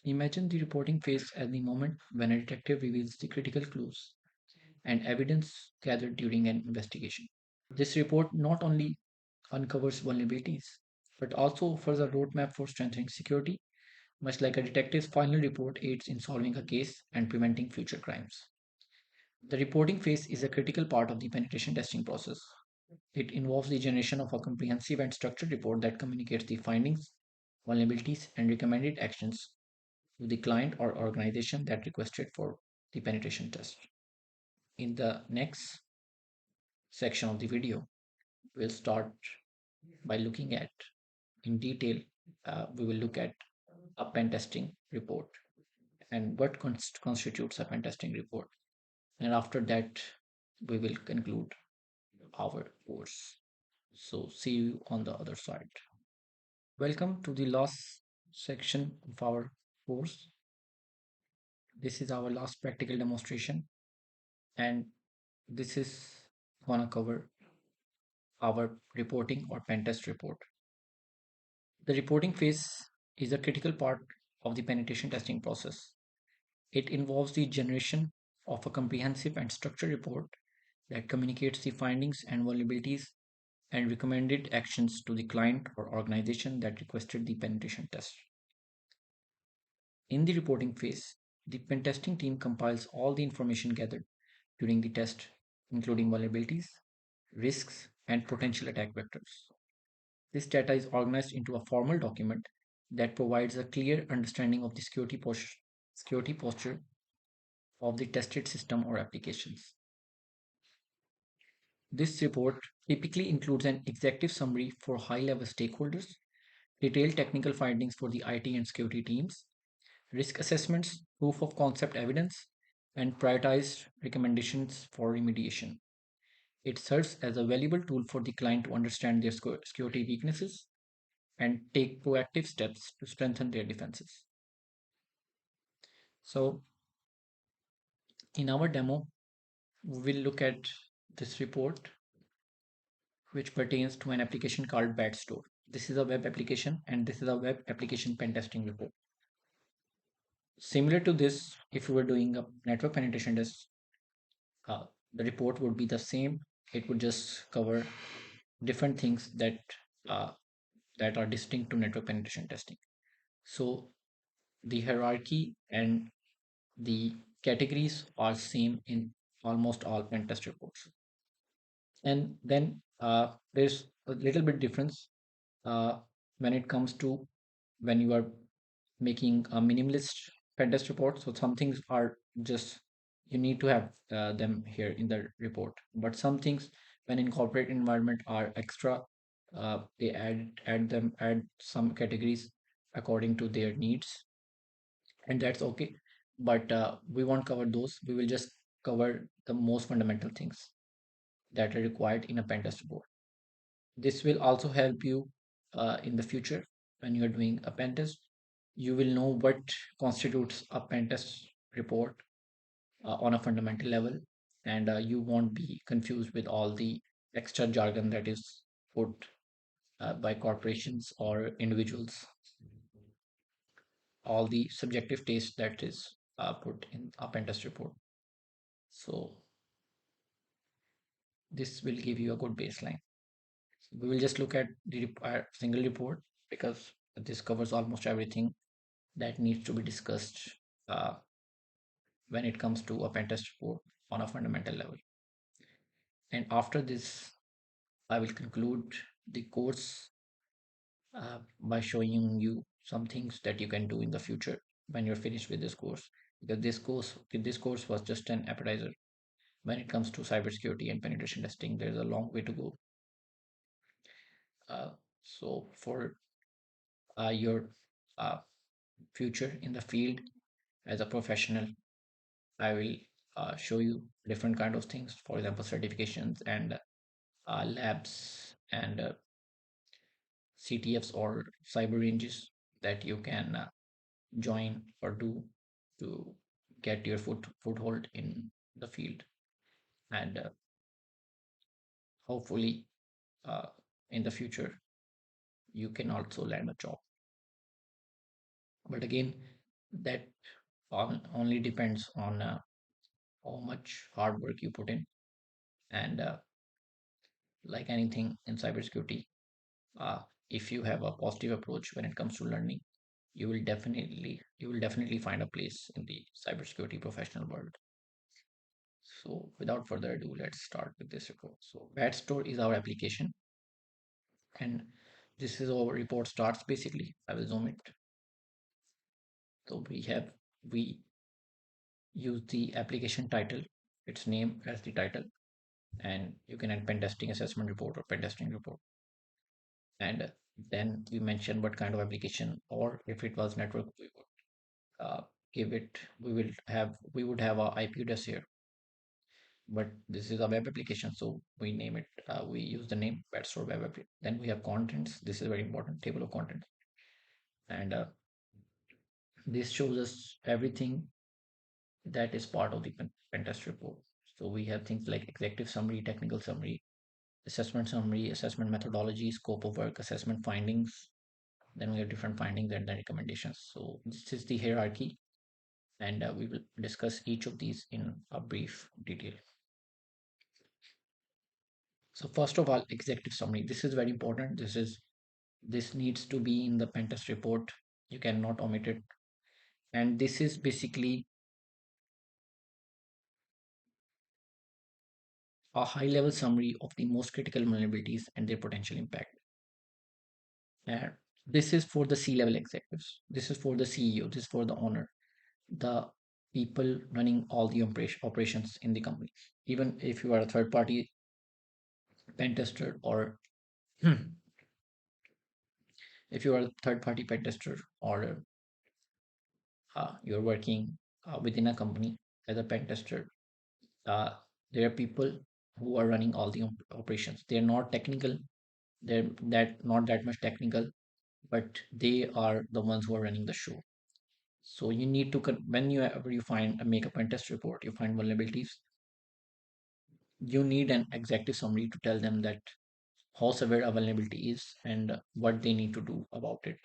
Imagine the reporting phase as the moment when a detective reveals the critical clues and evidence gathered during an investigation. This report not only uncovers vulnerabilities, but also offers a roadmap for strengthening security, much like a detective's final report aids in solving a case and preventing future crimes. The reporting phase is a critical part of the penetration testing process. It involves the generation of a comprehensive and structured report that communicates the findings, vulnerabilities, and recommended actions to the client or organization that requested for the penetration test. In the next section of the video, we'll start by looking at in detail, we will look at a pen testing report and what constitutes a pen testing report. And after that, we will conclude our course. So, see you on the other side. Welcome to the last section of our course. This is our last practical demonstration, and this is gonna cover our reporting or pen test report. The reporting phase is a critical part of the penetration testing process. It involves the generation of a comprehensive and structured report that communicates the findings and vulnerabilities and recommended actions to the client or organization that requested the penetration test. In the reporting phase, the pen testing team compiles all the information gathered during the test, including vulnerabilities, risks, and potential attack vectors. This data is organized into a formal document that provides a clear understanding of the security posture of the tested system or applications. This report typically includes an executive summary for high-level stakeholders, detailed technical findings for the IT and security teams, risk assessments, proof of concept evidence, and prioritized recommendations for remediation. It serves as a valuable tool for the client to understand their security weaknesses and take proactive steps to strengthen their defenses. So, in our demo, we will look at this report which pertains to an application called Bad Store. This is a web application and this is a web application pen testing report. Similar to this, if you were doing a network penetration test, uh, the report would be the same. It would just cover different things uh, that are distinct to network penetration testing. So the hierarchy and the categories are same in almost all pen test reports. And then there's a little bit difference uh, when it comes to when you are making a minimalist pen test report. So some things are just you need to have them here in the report, but some things when in corporate environment are extra. They add some categories according to their needs, and that's okay. But we won't cover those. We will just cover the most fundamental things that are required in a pen test report. This will also help you in the future when you are doing a pen test. You will know what constitutes a pen test report on a fundamental level, and you won't be confused with all the extra jargon that is put by corporations or individuals, all the subjective taste that is put in a pen test report. So this will give you a good baseline. We will just look at the single report because this covers almost everything that needs to be discussed uh, when it comes to a pen test report on a fundamental level. And after this, I will conclude the course by showing you some things that you can do in the future when you're finished with this course. Because this course was just an appetizer. When it comes to cybersecurity and penetration testing, there's a long way to go. So for your uh, future in the field as a professional, I will show you different kind of things, for example certifications and labs and CTFs or cyber ranges that you can join or do to get your foothold in the field, and hopefully uh, in the future you can also land a job. But again, That only depends on how much hard work you put in. And like anything in cybersecurity, uh, if you have a positive approach when it comes to learning, you will definitely find a place in the cybersecurity professional world. So without further ado, let's start with this report. So BadStore is our application, and this is how our report starts basically. I will zoom it. So we use the application title, its name as the title, and you can add pen testing assessment report or pen testing report. And then we mention what kind of application, or if it was network, we would give it. We would have a IP address here, but this is a web application, so we name it. We use the name Petstore Web App. Then we have contents. This is very important, table of contents, and this shows us everything that is part of the pen test report. So we have things like executive summary, technical summary, assessment methodology, scope of work, assessment findings. Then we have different findings and then recommendations. So this is the hierarchy, and we will discuss each of these in a brief detail. So first of all, executive summary. This is very important. This needs to be in the pentest report. You cannot omit it. And this is basically a high level summary of the most critical vulnerabilities and their potential impact. And this is for the C level executives. This is for the CEO. This is for the owner, the people running all the operations in the company. Even if you are a third party pen tester, or if you are a third party pen tester, or you're working within a company as a pen tester, uh, there are people who are running all the operations. They're not technical. They're that not that much technical, but they are the ones who are running the show. So you need to when you ever you find a make a pen test report, you find vulnerabilities. You need an executive summary to tell them that how severe a vulnerability is and what they need to do about it.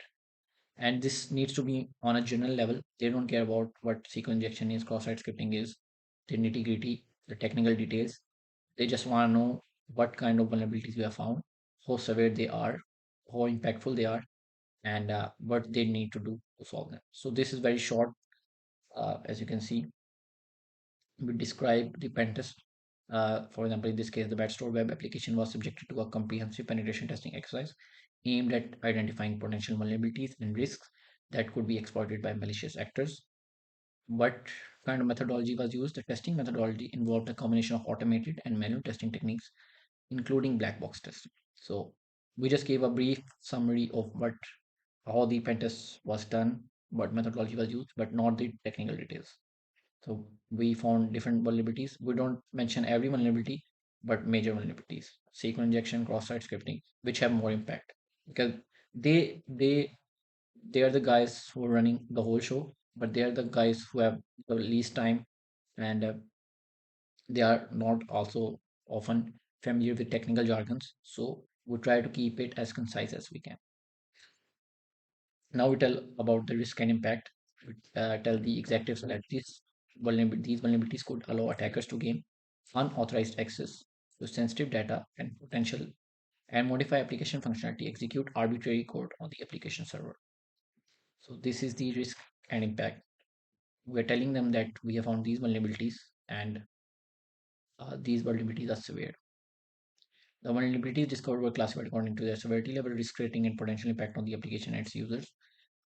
And this needs to be on a general level. They don't care about what SQL injection is, cross-site scripting is, the nitty-gritty, the technical details. They just want to know what kind of vulnerabilities we have found, how severe they are, how impactful they are, and what they need to do to solve them. So this is very short. As you can see, we describe the pen test. For example, in this case, the Batstore web application was subjected to a comprehensive penetration testing exercise aimed at identifying potential vulnerabilities and risks that could be exploited by malicious actors. What kind of methodology was used? The testing methodology involved a combination of automated and manual testing techniques, including black box testing. So we just gave a brief summary of what how the pen test was done, what methodology was used, but not the technical details. So we found different vulnerabilities. We don't mention every vulnerability, but major vulnerabilities. SQL injection, cross-site scripting, which have more impact because they they they are the guys who are running the whole show, but they are the guys who have the least time, and they are not also often familiar with technical jargons. So we try to keep it as concise as we can. Now we tell about the risk and impact. We tell the executives that these vulnerabilities could allow attackers to gain unauthorized access to sensitive data and potential and modify application functionality, execute arbitrary code on the application server. So this is the risk and impact. We're telling them that we have found these vulnerabilities, and these vulnerabilities are severe. The vulnerabilities discovered were classified according to their severity level, risk rating, and potential impact on the application and its users.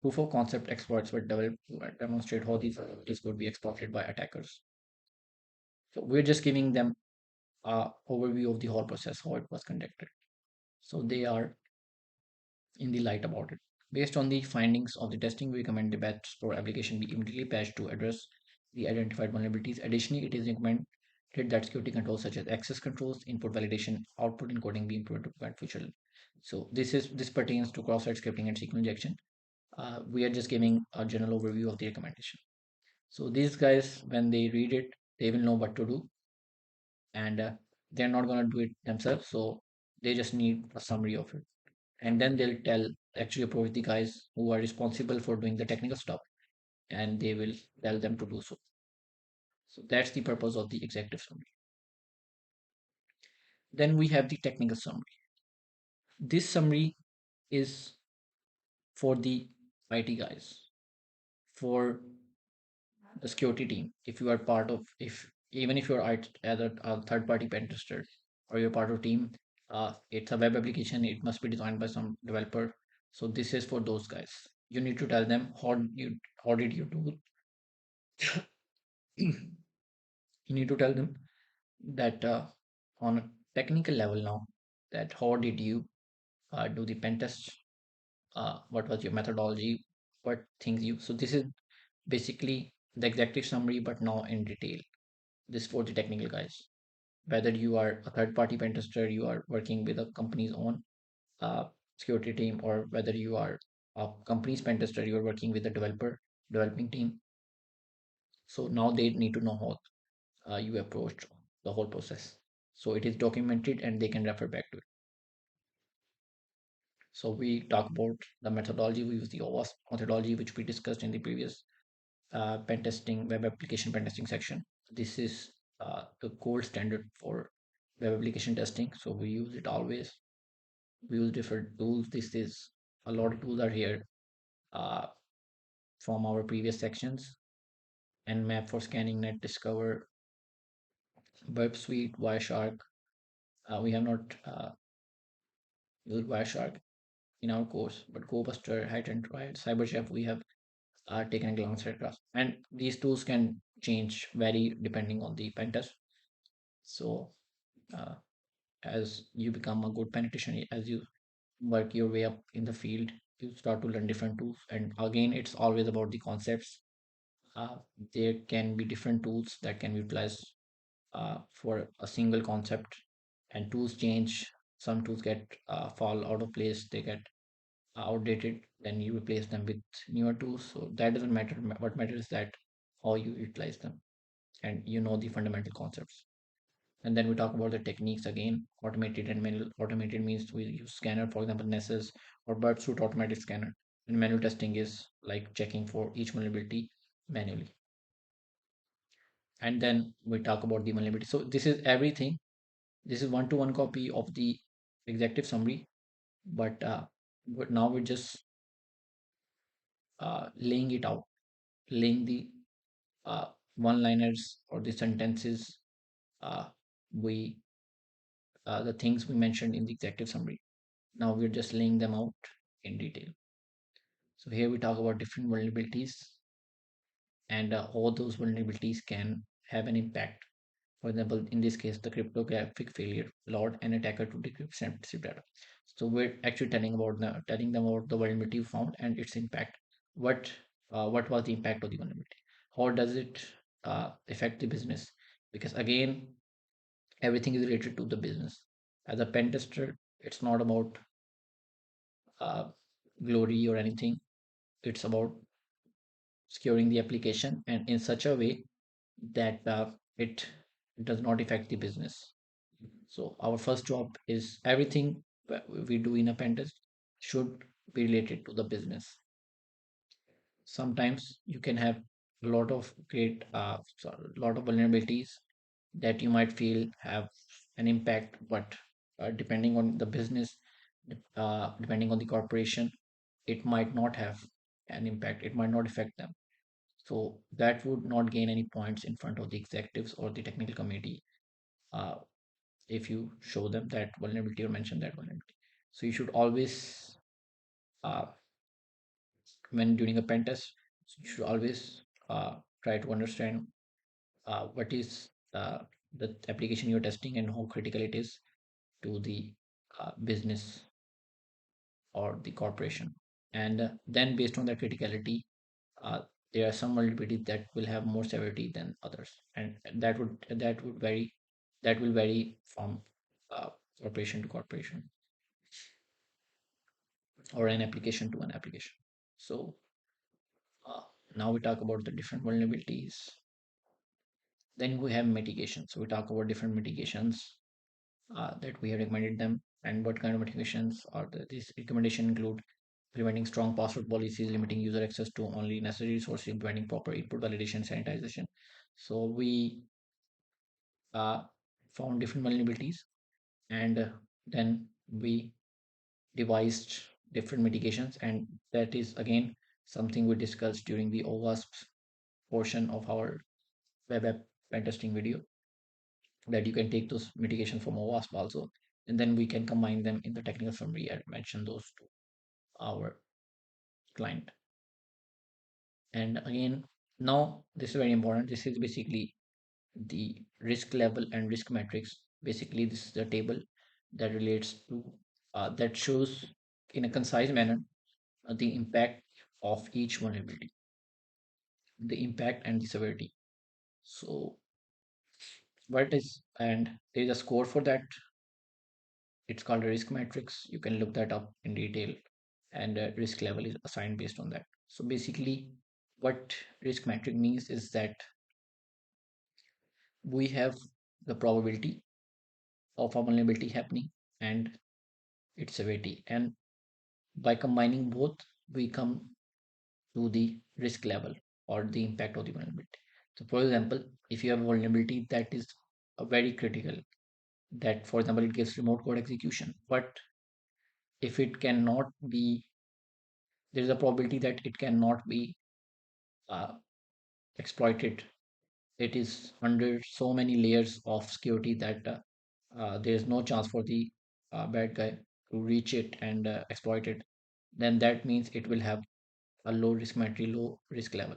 Proof of concept exploits were developed to demonstrate how these vulnerabilities could be exploited by attackers. So we're just giving them a overview of the whole process, how it was conducted. So they are in the light about it. Based on the findings of the testing, we recommend the batch store application be immediately patched to address the identified vulnerabilities. Additionally, it is recommended that security controls such as access controls, input validation, output encoding be improved to prevent future. So this pertains to cross-site scripting and SQL injection. We are just giving a general overview of the recommendation. So these guys, when they read it, they will know what to do, and they're not going to do it themselves. So they just need a summary of it, and then they'll actually approach the guys who are responsible for doing the technical stuff, and they will tell them to do so. So that's the purpose of the executive summary. Then we have the technical summary. This summary is for the IT guys, for the security team. If you are part of, if even if you're either a third party pen tester or you're part of team, it's a web application. It must be designed by some developer. So this is for those guys. You need to tell them how did you do. You need to tell them that on a technical level now, that how did you do the pen test, what was your methodology, what things you. So this is basically the executive summary, but now in detail. This for the technical guys. Whether you are a third party pen tester, you are working with a company's own uh, security team, or whether you are a company's pen tester, you are working with a developing team. So now they need to know how you approached the whole process. So it is documented and they can refer back to it. So we talk about the methodology. We use the OWASP methodology, which we discussed in the previous pen testing, web application pen testing section. This is the gold standard for web application testing. So we use it always. We use different tools. This is a lot of tools are here uh, from our previous sections. Nmap for scanning, Net Discover, Burp Suite, Wireshark. We have not used Wireshark in our course, but GoBuster, Hydrant, Riot, CyberChef, we have taken a glance at across. And these tools can change, vary depending on the pen test. So uh, as you become a good penetration, as you work your way up in the field, you start to learn different tools. And again, it's always about the concepts. Uh, there can be different tools that can be utilized for a single concept, and tools change. Some tools get fall out of place, they get outdated, then you replace them with newer tools. So that doesn't matter. What matters is that how you utilize them and you know the fundamental concepts. And then we talk about the techniques again, automated and manual. Automated means we use scanner, for example, Nessus or Burp Suite automatic scanner. And manual testing is like checking for each vulnerability manually. And then we talk about the vulnerability. So this is everything. This is one-to-one copy of the executive summary, but now we're just laying it out, laying the uh, one-liners or the sentences, uh, we the things we mentioned in the executive summary. Now we're just laying them out in detail. So here we talk about different vulnerabilities and how those vulnerabilities can have an impact. For example, in this case, the cryptographic failure allowed an attacker to decrypt sensitive data. So we're actually telling them about the vulnerability found and its impact. What was the impact of the vulnerability? How does it affect the business? Because again, everything is related to the business. As a pen tester, it's not about uh, glory or anything. It's about securing the application and in such a way that it does not affect the business. So our first job is everything we do in a pen test should be related to the business. Sometimes you can have a lot of lot of vulnerabilities that you might feel have an impact, but depending on the business, depending on the corporation, it might not have an impact. It might not affect them. So that would not gain any points in front of the executives or the technical committee uh, if you show them that vulnerability or mention that vulnerability. So you should always, uh, when doing a pen test, you should always try to understand what is the application you're testing and how critical it is to the business or the corporation. And then based on that criticality, uh, there are some vulnerabilities that will have more severity than others, and that will vary from uh, corporation to corporation or an application to an application. So uh, now we talk about the different vulnerabilities. Then we have mitigation. So we talk about different mitigations that we have recommended them, and what kind of mitigations are these recommendation include preventing strong password policies, limiting user access to only necessary resources, implementing proper input validation, sanitization. So we uh, found different vulnerabilities, and then we devised different mitigations, and that is again something we discussed during the OWASP portion of our web app pen testing video, that you can take those mitigation from OWASP also, and then we can combine them in the technical summary and mention those to our client. And again, now this is very important. This is basically the risk level and risk matrix. Basically, this is the table that relates to that shows in a concise manner the impact of each vulnerability, the impact and the severity. So what is, and there is a score for that. It's called a risk matrix. You can look that up in detail, and risk level is assigned based on that. So basically, what risk matrix means is that we have the probability of a vulnerability happening and its severity, and by combining both, we come to the risk level or the impact of the vulnerability. So, for example, if you have a vulnerability that is very critical, that, for example, it gives remote code execution, but if it cannot be, there is a probability that it cannot be uh, exploited. It is under so many layers of security that there is no chance for the bad guy to reach it and exploit it. Then that means it will have a low risk maturity, low risk level.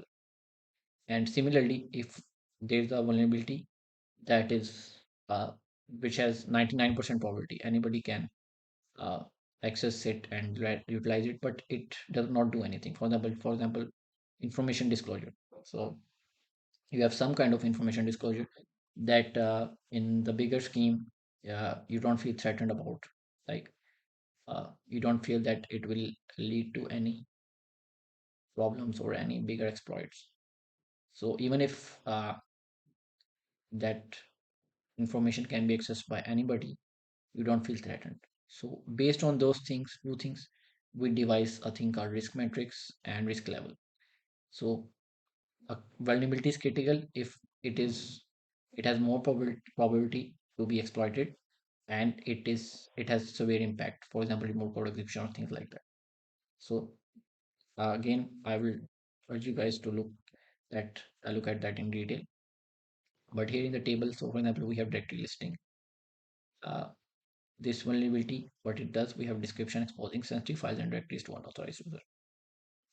And similarly, if there is a vulnerability that is which has 99% probability, anybody can uh, access it and utilize it, but it does not do anything. For example, information disclosure. So you have some kind of information disclosure that in the bigger scheme, you don't feel threatened about, like you don't feel that it will lead to any problems or any bigger exploits. So even if that information can be accessed by anybody, you don't feel threatened. So based on those things, two things, we devise a thing called risk matrix and risk level. So a vulnerability is critical if it has more probability to be exploited, and it has severe impact, for example remote code execution or things like that. So again, I will urge you guys to look at that in detail. But here in the table, so for example, we have directory listing. uh, this vulnerability, what it does, we have description exposing sensitive files and directories to unauthorized user,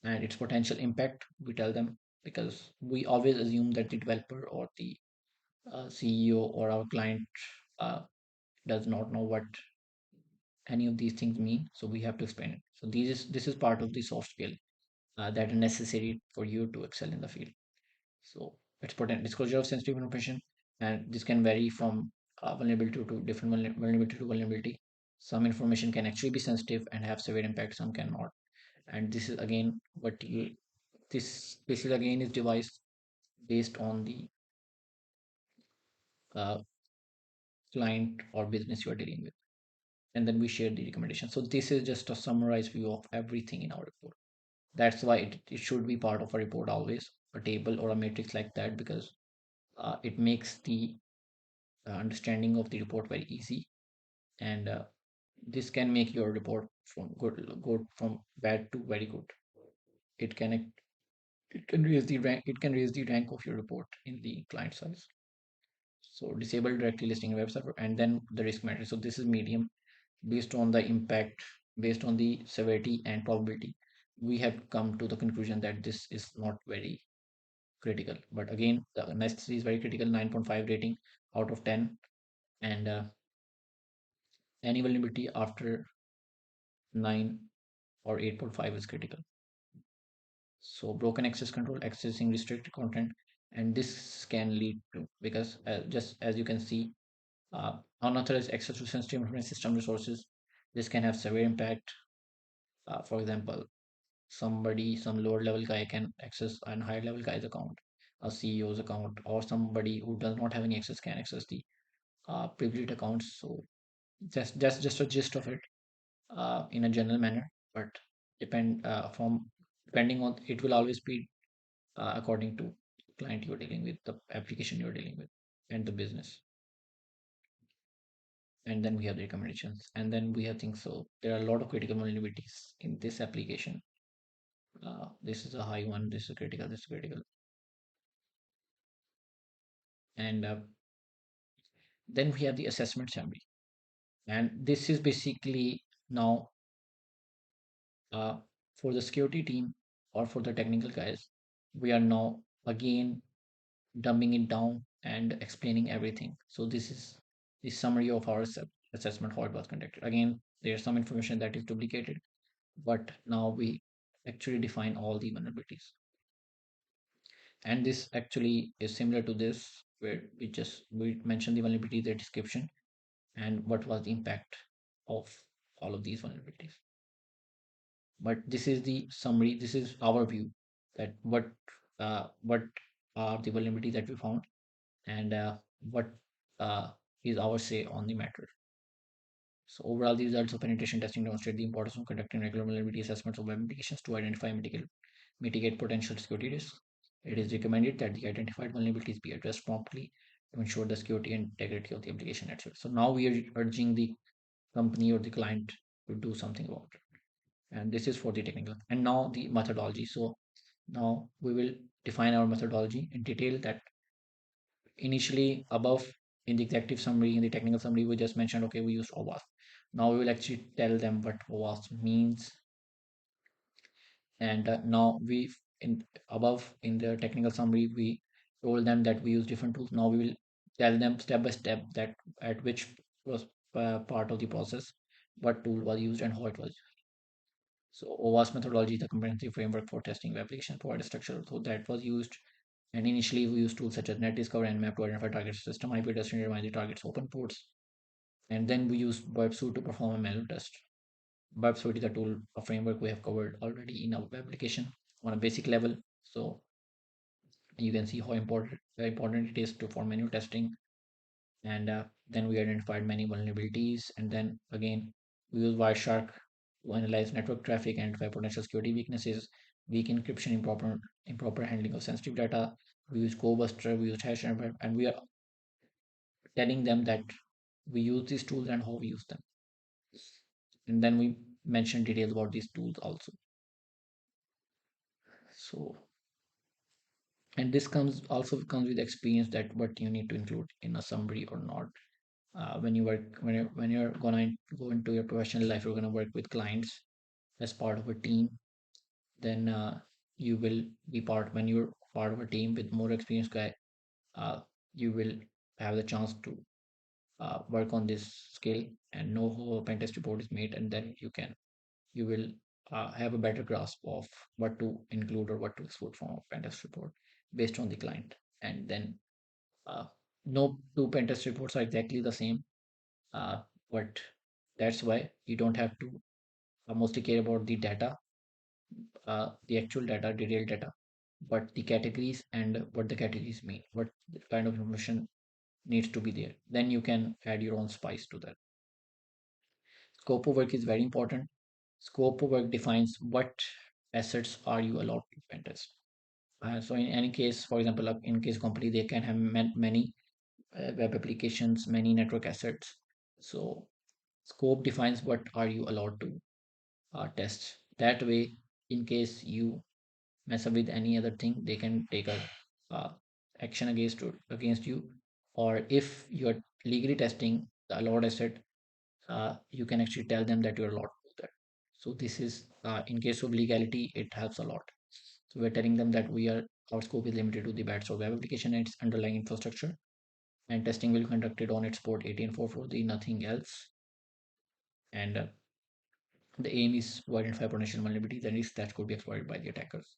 and its potential impact, we tell them, because we always assume that the developer or the CEO or our client uh, does not know what any of these things mean, so we have to explain it. So this is part of the soft skill that are necessary for you to excel in the field. So it's potent disclosure of sensitive information, and this can vary from vulnerability to different vulnerability to vulnerability. Some information can actually be sensitive and have severe impact, some cannot. And this is again what you, this is again is devised based on the uh, client or business you are dealing with, and then we share the recommendation. So this is just a summarized view of everything in our report. That's why it should be part of a report always, a table or a matrix like that, because it makes the understanding of the report very easy, and this can make your report from good from bad to very good. It can it can raise the rank of your report in the client size. So disable directly listing web server, and then the risk matrix. So this is medium, based on the impact, based on the severity and probability. We have come to the conclusion that this is not very critical. But again, the next is very critical, 9.5 rating out of 10, and any vulnerability after 9 or 8.5 is critical. So broken access control, accessing restricted content, and this can lead to, because just as you can see, unauthorized access to sensitive information system resources, this can have severe impact. For example, some lower level guy can access an higher level guy's account, a CEO's account, or somebody who does not have any access can access the privileged accounts. So that's just a gist of it in a general manner. But from depending on it will always be according to client you're dealing with, the application you're dealing with, and the business. And then we have the recommendations, and then we have things. So there are a lot of critical vulnerabilities in this application. This is a high one, this is critical, this is critical. And then we have the assessment summary, and this is basically now uh, for the security team or for the technical guys, we are now again dumbing it down and explaining everything. So this is the summary of our assessment, how it was conducted. Again, there's some information that is duplicated, but now we actually define all the vulnerabilities. And this actually is similar to this, where we mention the vulnerability, the description, and what was the impact of all of these vulnerabilities. But this is the summary. This is our view that what are the vulnerabilities that we found, and what is our say on the matter. So overall, the results of penetration testing demonstrate the importance of conducting regular vulnerability assessments of web applications to identify and mitigate potential security risks. It is recommended that the identified vulnerabilities be addressed promptly to ensure the security and integrity of the application network. So now we are urging the company or the client to do something about it. And this is for the technical. And now the methodology. So now we will define our methodology in detail. That initially above in the executive summary, in the technical summary, we just mentioned, okay, we use OWASP. Now we will actually tell them what OWASP means. And now we in above in the technical summary, we told them that we use different tools. Now we will tell them step by step that at which was part of the process, what tool was used and how it was. So OWASP methodology is the comprehensive framework for testing web application provider structure. So that was used. And initially we used tools such as NetDiscover and Nmap to identify targets, system IP test and remind the target's open ports. And then we used BurbSuite to perform a manual test. BurbSuite is a tool, a framework we have covered already in our web application on a basic level. So you can see how important it is to for manual testing. And then we identified many vulnerabilities. And then again, we use Wireshark to analyze network traffic and identify potential security weaknesses, weak encryption, improper handling of sensitive data. We use GoBuster, we use HashRamp, and we are telling them that we use these tools and how we use them. And then we mention details about these tools also. So, and this comes with experience that what you need to include in a summary or not. When you work when you're gonna go into your professional life, you're gonna work with clients as part of a team. Then you will be part when you're part of a team with more experienced guy. Uh, you will have the chance to work on this skill and know how a pen test report is made, and then you will have a better grasp of what to include or what to exclude from a pen test report based on the client. And then uh, no two pen test reports are exactly the same, but that's why you don't have to mostly care about the data, the actual data, detailed data, but the categories and what the categories mean, what kind of information needs to be there. Then you can add your own spice to that. Scope of work is very important. Scope of work defines what assets are you allowed to pen test. So in any case, for example, in case company, they can have many web applications, many network assets. So scope defines what are you allowed to test. That way, in case you mess up with any other thing, they can take a uh, action against you. Or if you're legally testing the allowed asset, you can actually tell them that you're allowed to do that. So this is in case of legality, it helps a lot. So we're telling them that our scope is limited to the bad or web application and its underlying infrastructure, and testing will be conducted on its port 1844, nothing else. And the aim is to identify potential vulnerabilities and risks that could be exploited by the attackers.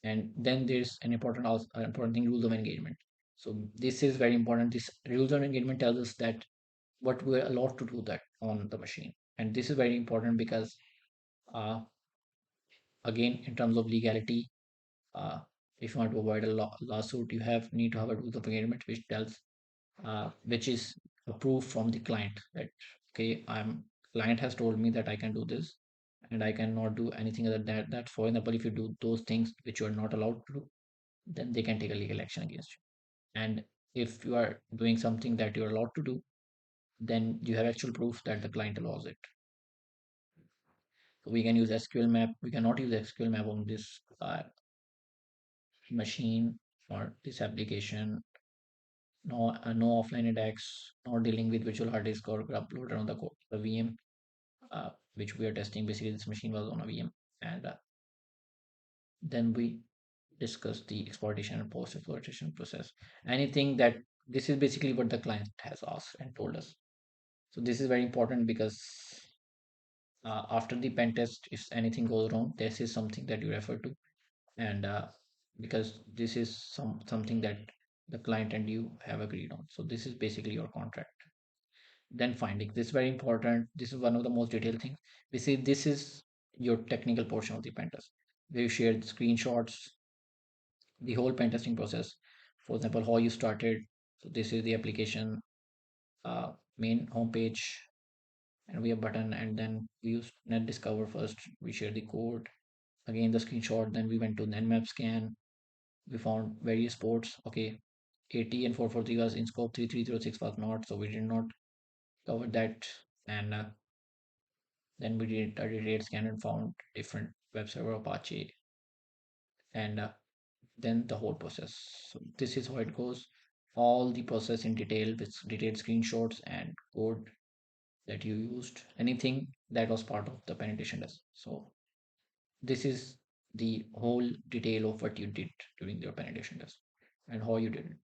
And then there's an important thing, rules of engagement. So this is very important. This rules of engagement tells us that what we're allowed to do that on the machine. And this is very important because uh, again, in terms of legality, uh, if you want to avoid a lawsuit, you have need to have a rules of engagement which tells which is approved from the client that okay, I'm client has told me that I can do this, and I cannot do anything other than that. For example, if you do those things which you are not allowed to do, then they can take a legal action against you. And if you are doing something that you're allowed to do, then you have actual proof that the client allows it. So we can use SQL map. We cannot use SQL map on this machine or this application. No, no offline attacks, not dealing with virtual hard disk or upload on the VM, which we are testing. Basically, this machine was on a VM, and then we discuss the exploitation and post exploitation process. Anything that this is basically what the client has asked and told us. So this is very important because after the pen test, if anything goes wrong, this is something that you refer to, and because this is something that the client and you have agreed on. So this is basically your contract. Then findings. This is very important. This is one of the most detailed things. We see this is your technical portion of the pen test. Where you share the screenshots, the whole pen testing process. For example, how you started. So this is the application main homepage, and we have button, and then we use net discover first. We share the code, again the screenshot, then we went to nmap scan. We found various ports. Okay, 80 and 443 was in scope, 3306 was not, so we did not cover that. And then we did a rate scan and found different web server Apache, and then the whole process. So this is how it goes. All the process in detail with detailed screenshots and code that you used, anything that was part of the penetration test. So this is the whole detail of what you did during your penetration test and how you did it.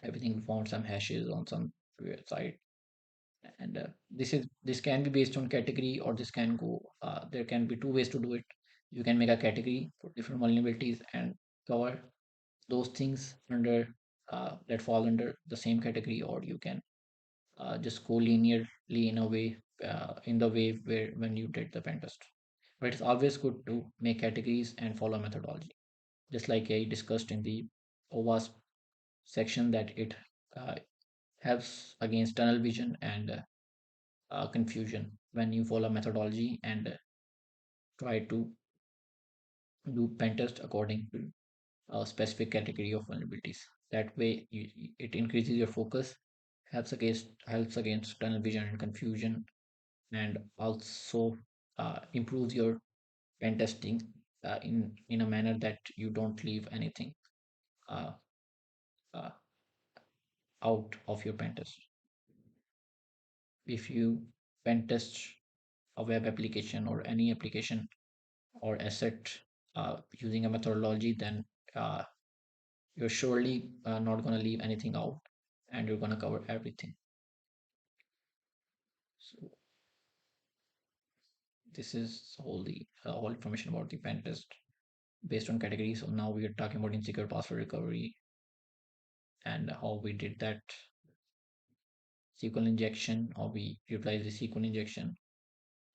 Everything, we found some hashes on some site, and this can be based on category, or this can go. There can be two ways to do it. You can make a category for different vulnerabilities and cover those things under that fall under the same category, or you can just go linearly in a way, in the way where when you did the pen test. But it's always good to make categories and follow methodology, just like I discussed in the OWASP section, that it uh, helps against tunnel vision and confusion when you follow methodology and try to do pen test according to a specific category of vulnerabilities. That way, it increases your focus, helps against tunnel vision and confusion, and also improves your pen testing in a manner that you don't leave anything uh, uh, out of your pen test. If you pen test a web application or any application or asset using a methodology, then uh, you're surely not going to leave anything out, and you're going to cover everything. So this is all information about the pen test based on categories. So now we are talking about insecure password recovery and how we did that. SQL injection, how we utilize the SQL injection.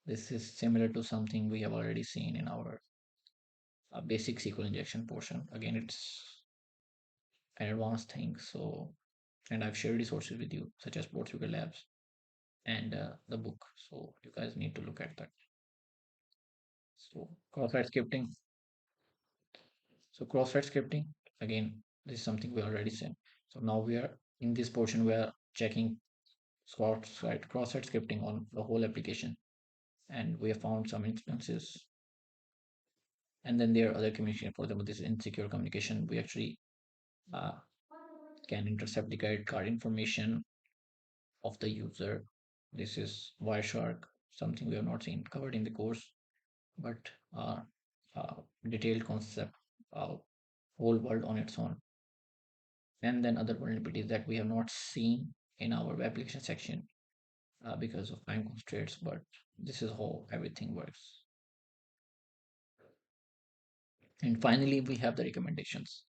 This is similar to something we have already seen in our basic SQL injection portion. Again, it's an advanced thing. So, and I've shared resources with you, such as Portugal Labs and the book. So you guys need to look at that. So cross-site scripting. So cross-site scripting, again, this is something we already said. So now we are in this portion, we are checking cross-site scripting on the whole application, and we have found some instances. And then there are other communication. For example, this insecure communication. We actually uh, can intercept the credit card information of the user. This is Wireshark, something we have not seen covered in the course, but uh, uh, detailed concept, whole world on its own. And then other vulnerabilities that we have not seen in our web application section because of time constraints, but this is how everything works. And finally, we have the recommendations.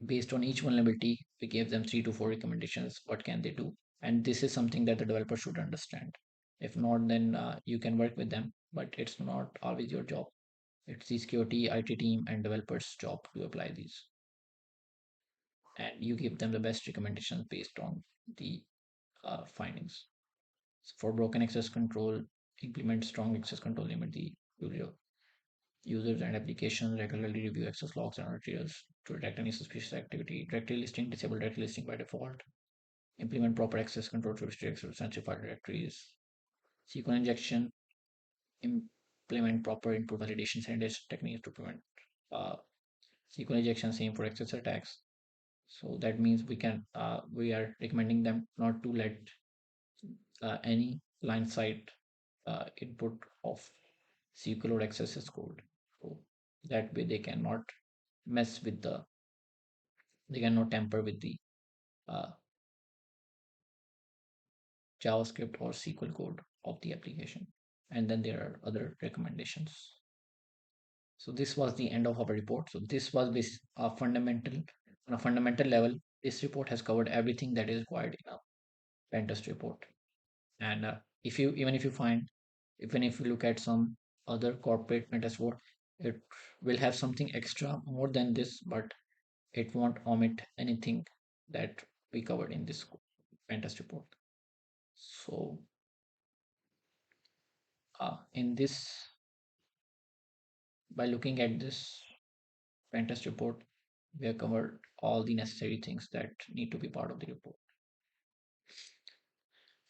Based on each vulnerability, we gave them 3 to 4 recommendations. What can they do? And this is something that the developer should understand. If not, then you can work with them, but it's not always your job. It's the security, IT team, and developers' job to apply these. And you give them the best recommendations based on the findings. So for broken access control, implement strong access control, limit the users and applications, regularly review access logs and materials to detect any suspicious activity, directory listing, disable directory listing by default, implement proper access control to restrict access to sensitive file directories, SQL injection, implement proper input validation sanitization techniques to prevent uh, SQL injection, same for access attacks. So that means we are recommending them not to let any line side input of SQL or XSS code. So that way mess with the they cannot tamper with the uh, JavaScript or SQL code of the application. And then there are other recommendations. So this was the end of our report. So this was a fundamental on a fundamental level. This report has covered everything that is required in a pen test report. And if you even if you find even if you look at some other corporate pen test report, it will have something extra more than this, but it won't omit anything that we covered in this pen test report. So in this by looking at this pen test report, we have covered all the necessary things that need to be part of the report.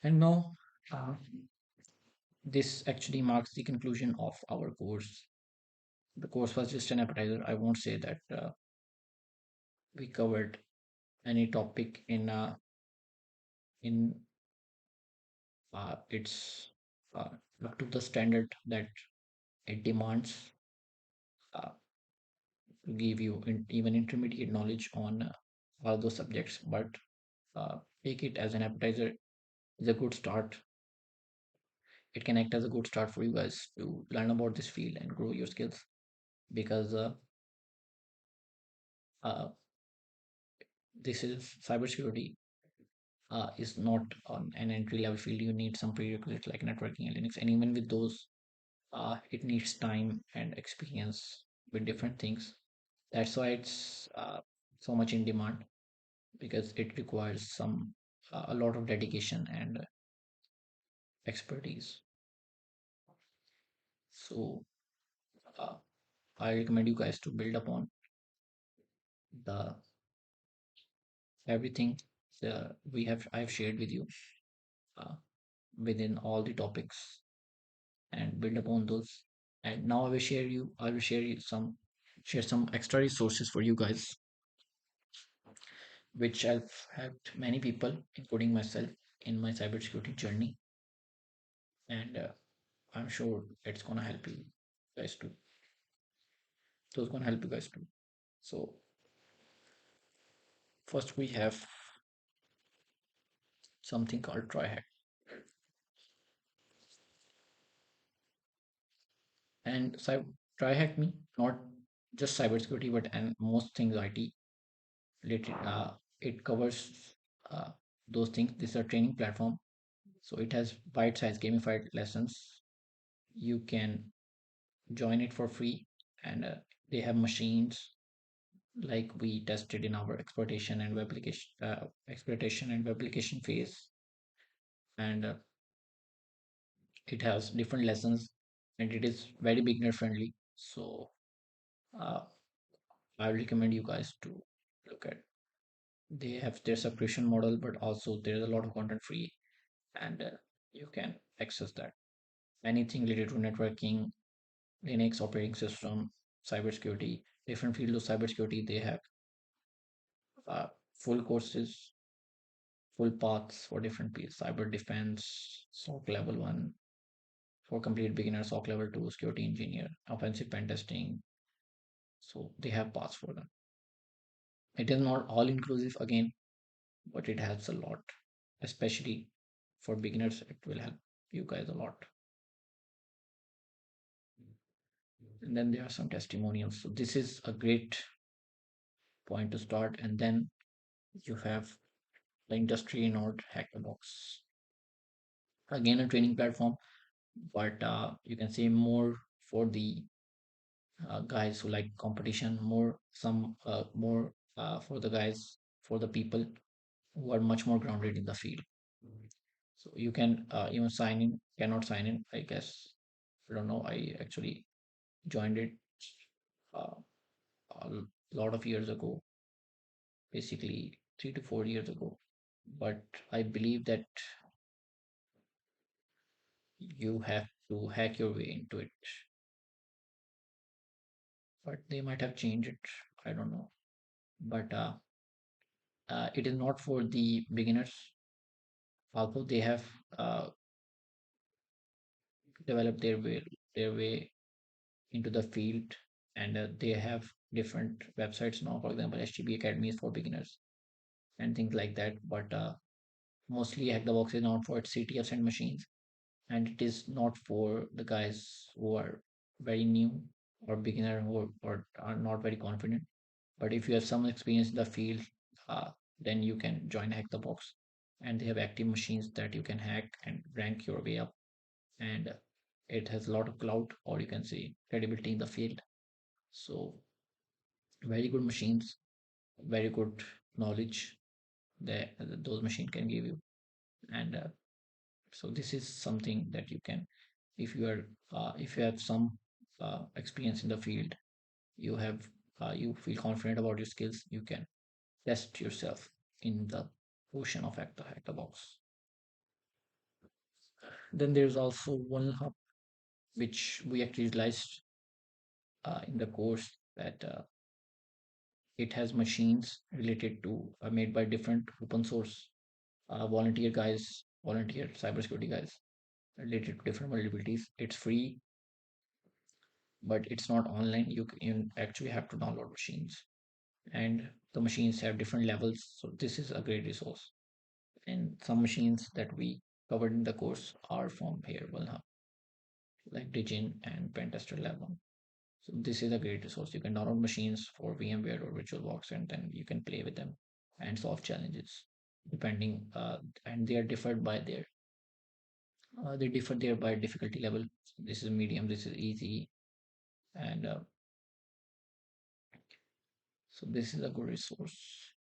And now, uh, this actually marks the conclusion of our course. The course was just an appetizer. I won't say that we covered any topic in its uh, up to the standard that it demands uh, to give you even intermediate knowledge on all those subjects. But take it as an appetizer is a good start. It can act as a good start for you guys to learn about this field and grow your skills because uh, this is cybersecurity is not on an entry level field. You need some prerequisites like networking and Linux, and even with those, it needs time and experience with different things. That's why it's so much in demand because it requires a lot of dedication and expertise. So uh, I recommend you guys to build upon the everything we have I've shared with you uh, within all the topics and build upon those. And now I will share some extra resources for you guys, which have helped many people, including myself, in my cybersecurity journey. And I'm sure it's gonna help you guys too. So it's gonna help you guys too. So first we have something called TryHack. And TryHack me not just cybersecurity, but and most things IT related. It covers uh, those things. This is a training platform, so it has bite-sized gamified lessons. You can join it for free, and they have machines like we tested in our exploitation and web application phase, and it has different lessons, and it is very beginner friendly. So uh, I recommend you guys to look at. They have their subscription model, but also there's a lot of content free, and you can access that. Anything related to networking, Linux operating system, cybersecurity, different fields of cybersecurity, they have uh, full courses, full paths for different fields. Cyber defense, SOC level 1, for complete beginners, SOC level 2, security engineer, offensive pen testing. So they have paths for them. It is not all inclusive again, but it helps a lot, especially for beginners. It will help you guys a lot. And then there are some testimonials. So this is a great point to start. And then you have the industry node Hackerbox. Again, a training platform, but you can say more for the guys who like competition, more for the guys, for the people who are much more grounded in the field. So you can even sign in, cannot sign in, I guess. I don't know. I actually joined it uh, a lot of years ago, basically 3 to 4 years ago. But I believe that you have to hack your way into it. But they might have changed it. I don't know. But it is not for the beginners. Although they have uh, developed their way into the field, and they have different websites now. For example, HTB Academy is for beginners and things like that. But mostly Hack the Box is not for CTFs and machines, and it is not for the guys who are very new or beginner or are not very confident. But if you have some experience in the field, then you can join Hack the Box, and they have active machines that you can hack and rank your way up. And it has a lot of clout, or you can say credibility in the field. So very good machines, very good knowledge that those machines can give you. And so this is something that you can, if you are if you have some experience in the field, you have you feel confident about your skills, you can test yourself in the ocean of Hack the Box. Then there's also one hub, which we actually realized in the course that it has machines related to made by different open source volunteer cybersecurity guys related to different vulnerabilities. It's free, but it's not online. You actually have to download machines, and the machines have different levels. So this is a great resource. And some machines that we covered in the course are from here, Valhalla, like Digin and Pentester Lab 1. So this is a great resource. You can download machines for VMware or VirtualBox, and then you can play with them and solve challenges depending. And they are differed by their they differ there by difficulty level. This is medium, this is easy, and so this is a good resource.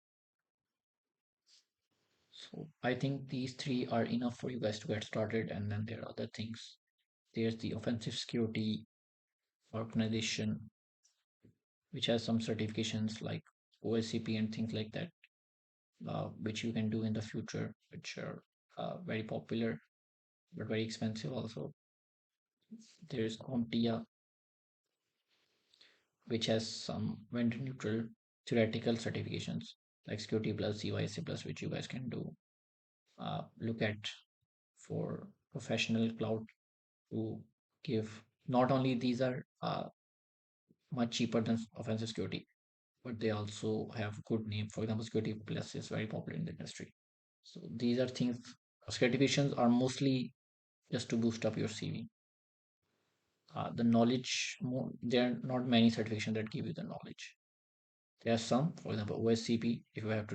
So I think these three are enough for you guys to get started, and then there are other things. There's the offensive security organization, which has some certifications like OSCP and things like that, which you can do in the future, which are very popular but very expensive also. There's CompTIA, which has some vendor neutral theoretical certifications like Security Plus, CYSA Plus, which you guys can do. Look at for professional cloud to give. Not only these are much cheaper than offensive security, but they also have good name. For example, Security Plus is very popular in the industry. So these are things. Certifications are mostly just to boost up your CV. The knowledge, there are not many certifications that give you the knowledge. There are some, for example, OSCP. If you want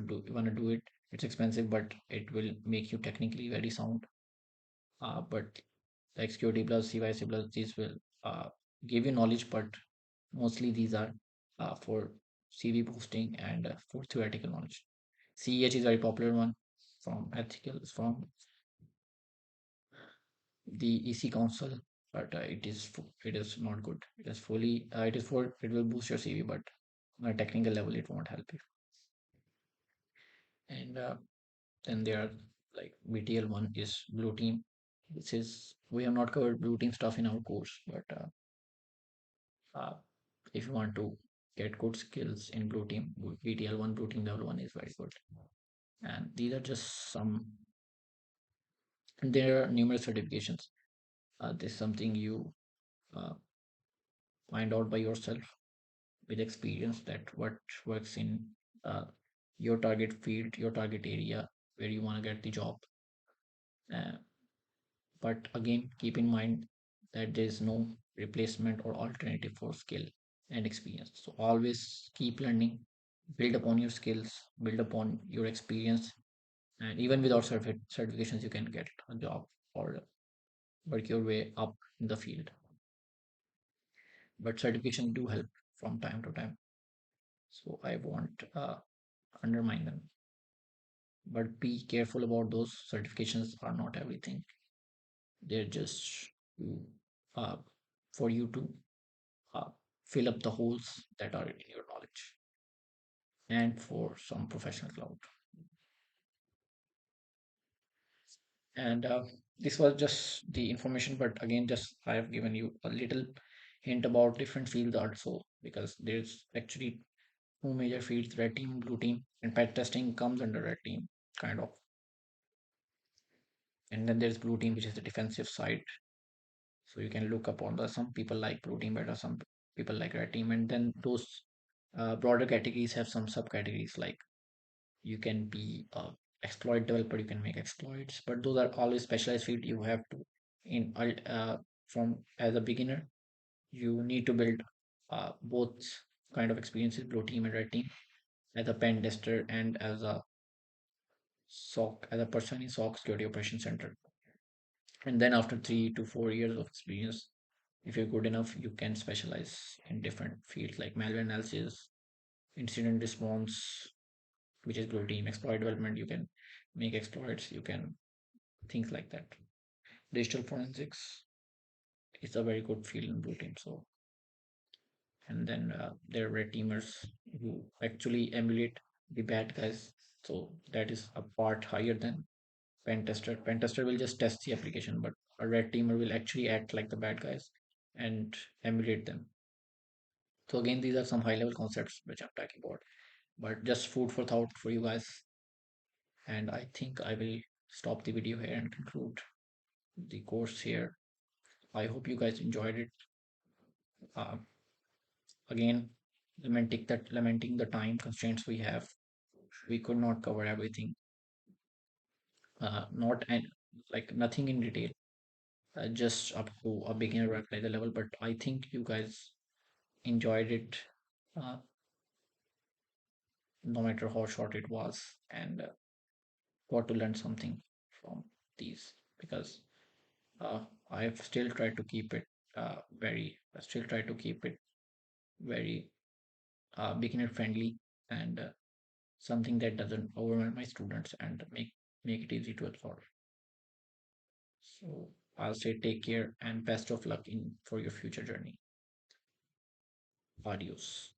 to do it, it's expensive, but it will make you technically very sound. But like Security Plus, CYC Plus, these will uh, give you knowledge, but mostly these are for CV boosting and for theoretical knowledge. CEH is a very popular one from the EC Council, but it is not good. It will boost your CV, but on a technical level, it won't help you. And then there are like BTL one is Blue Team. This is we have not covered Blue Team stuff in our course, but uh, if you want to get good skills in Blue Team, BTL one, Blue Team level one is very good. And these are just some. And there are numerous certifications. This is something you uh, find out by yourself with experience that what works in uh, your target field, your target area where you want to get the job. Uh, but again, keep in mind that there is no replacement or alternative for skill and experience. So always keep learning, build upon your skills, build upon your experience, and even without certifications, you can get a job or work your way up in the field. But certification do help from time to time. So I won't undermine them. But be careful about those certifications are not everything. They're just to, uh, for you to uh, fill up the holes that are in your knowledge and for some professional cloud. And this was just the information, but again, just I have given you a little hint about different fields also, because there's actually two major fields: red team, blue team, and pet testing comes under red team, kind of. And then there's blue team, which is the defensive side. So you can look up on the some people like blue team better, some people like red team, and then those broader categories have some subcategories like you can be a exploit developer, you can make exploits, but those are always specialized field. You have to from as a beginner you need to build both kind of experiences, blue team and red team, as a pen tester and as a SOC, as a person in SOC, security operation center. And then after 3 to 4 years of experience, if you're good enough, you can specialize in different fields like malware analysis, incident response, which is blue team, exploit development, you can make exploits, you can things like that. Digital forensics is a very good field in blue team. So, and then there are red teamers who actually emulate the bad guys. So that is a part higher than pen tester. Pen tester will just test the application, but a red teamer will actually act like the bad guys and emulate them. So again, these are some high level concepts which I'm talking about, but just food for thought for you guys. And I think I will stop the video here and conclude the course here. I hope you guys enjoyed it. Uh, Again, lamenting the time constraints we have. We could not cover everything. Not and like nothing in detail. Just up to a beginner web level. But I think you guys enjoyed it, uh, no matter how short it was, and got to learn something from these because I've still tried to keep it I still try to keep it very beginner friendly and something that doesn't overwhelm my students and make it easy to absorb. So I'll say take care and best of luck in for your future journey. Adios.